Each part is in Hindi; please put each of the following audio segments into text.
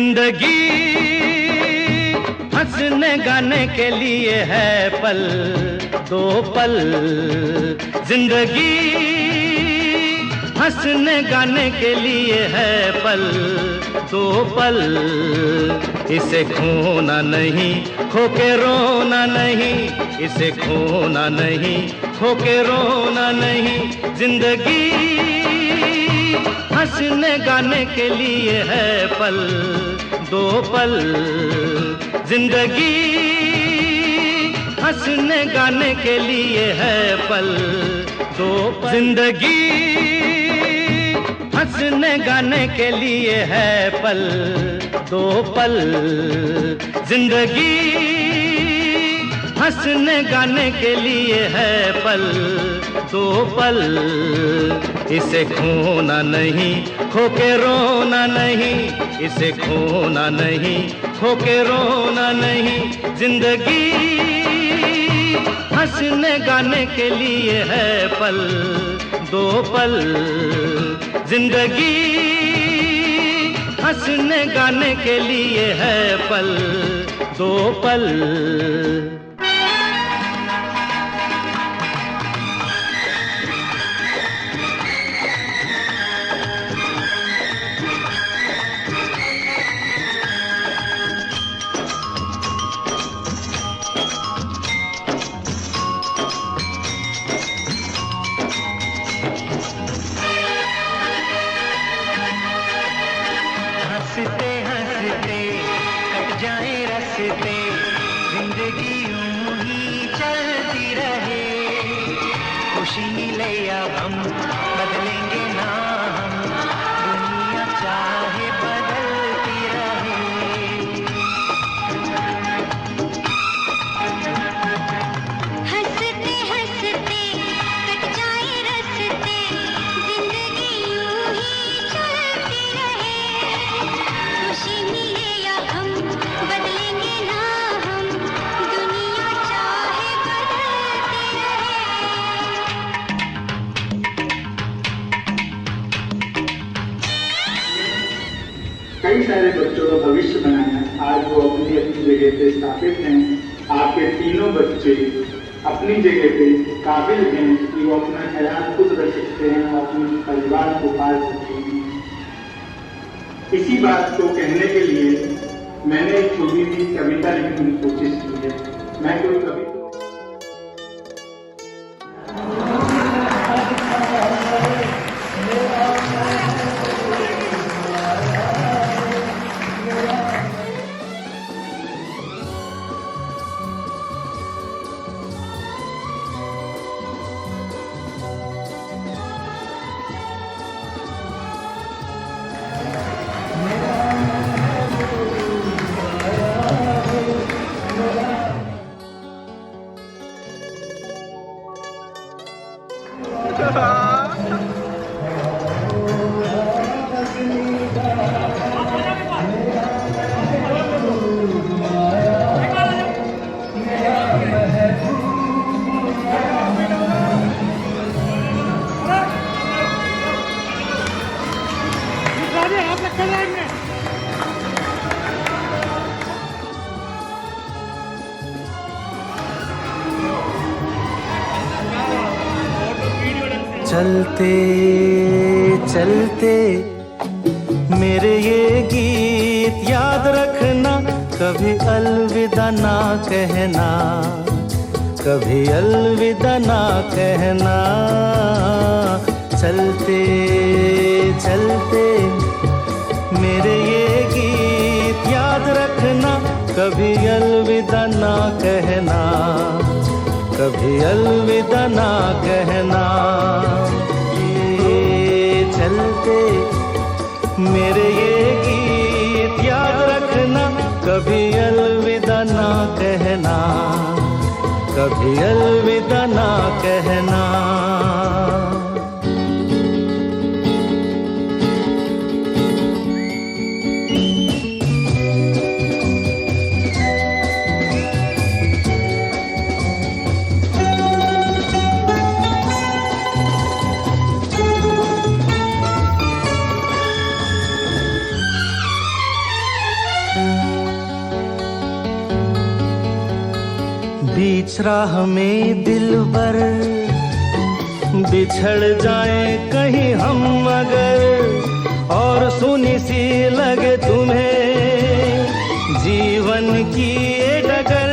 जिंदगी हंसने गाने के लिए है पल दो पल। जिंदगी हंसने गाने के लिए है पल दो पल। इसे खोना नहीं खो के रोना नहीं, इसे खोना नहीं खो के रोना नहीं। जिंदगी हंसने गाने के लिए है पल दो पल। जिंदगी हंसने गाने के लिए है पल दो पल। जिंदगी हंसने गाने के लिए है पल दो पल। जिंदगी हंसने गाने के लिए है पल दो पल। इसे खोना नहीं खो के रोना नहीं, इसे खोना नहीं खो के रोना नहीं। जिंदगी हंसने गाने के लिए है पल दो पल। जिंदगी हंसने गाने के लिए है पल दो पल। हंसते हंसते कट जाए रस्ते, जिंदगी यूं ही चलती रहे। खुशी मिले या गम बदलेंगे ना हम, दुनिया चाहे बदलती रहे। हंसते हंसते कट जाए रस्ते, जिंदगी यूं ही चलती रहे। खुशी मिले या गम बदलेंगे ना हम, दुनिया चाहे बदलती रहे। कई सारे बच्चों का भविष्य बनाना, आज वो अपनी अपनी जगह पे स्थापित हैं। आपके तीनों बच्चे अपनी जगह पे काबिल हैं कि वो अपना ख्याल खुद रख सकते हैं और अपने परिवार को पाल सकते हैं। इसी बात को कहने के लिए मैंने एक छोटी सी कविता लिखने की कोशिश की है। मैं कोई कविता चलते चलते मेरे ये गीत याद रखना, कभी अलविदा ना कहना, कभी अलविदा ना कहना। चलते चलते मेरे ये गीत याद रखना, कभी अलविदा ना कहना, कभी अलविदा ना कहना। ये चलते मेरे ये गीत याद रखना, कभी अलविदा ना कहना, कभी अलविदा ना कहना। बीच राह में दिलबर बिछड़ जाए कहीं हम अगर, और सुनी सी लगे तुम्हें जीवन की ये डगर।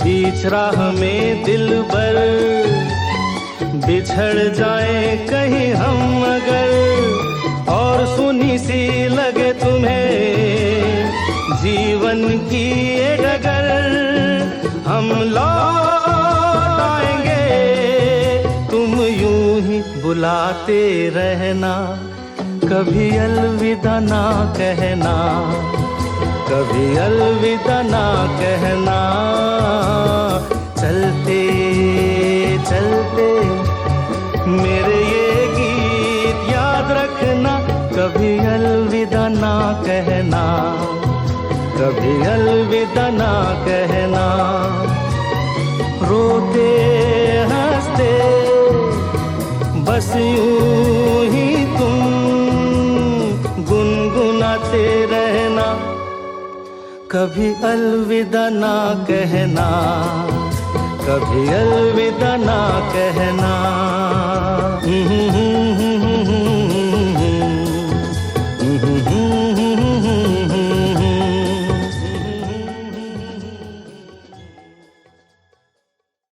बीच राह में दिलबर बिछड़ जाए कहीं हम अगर, और सुनी सी लगे तुम्हें जीवन की ये डगर। हम लौट आएंगे, तुम यूं ही बुलाते रहना, कभी अलविदा ना कहना, कभी अलविदा ना कहना। चलते चलते मेरे ये गीत याद रखना, कभी अलविदा ना कहना, कभी अलविदा ना कहना। रोते हंसते बस यूं ही तुम गुनगुनाते रहना, कभी अलविदा ना कहना, कभी अलविदा ना कहना।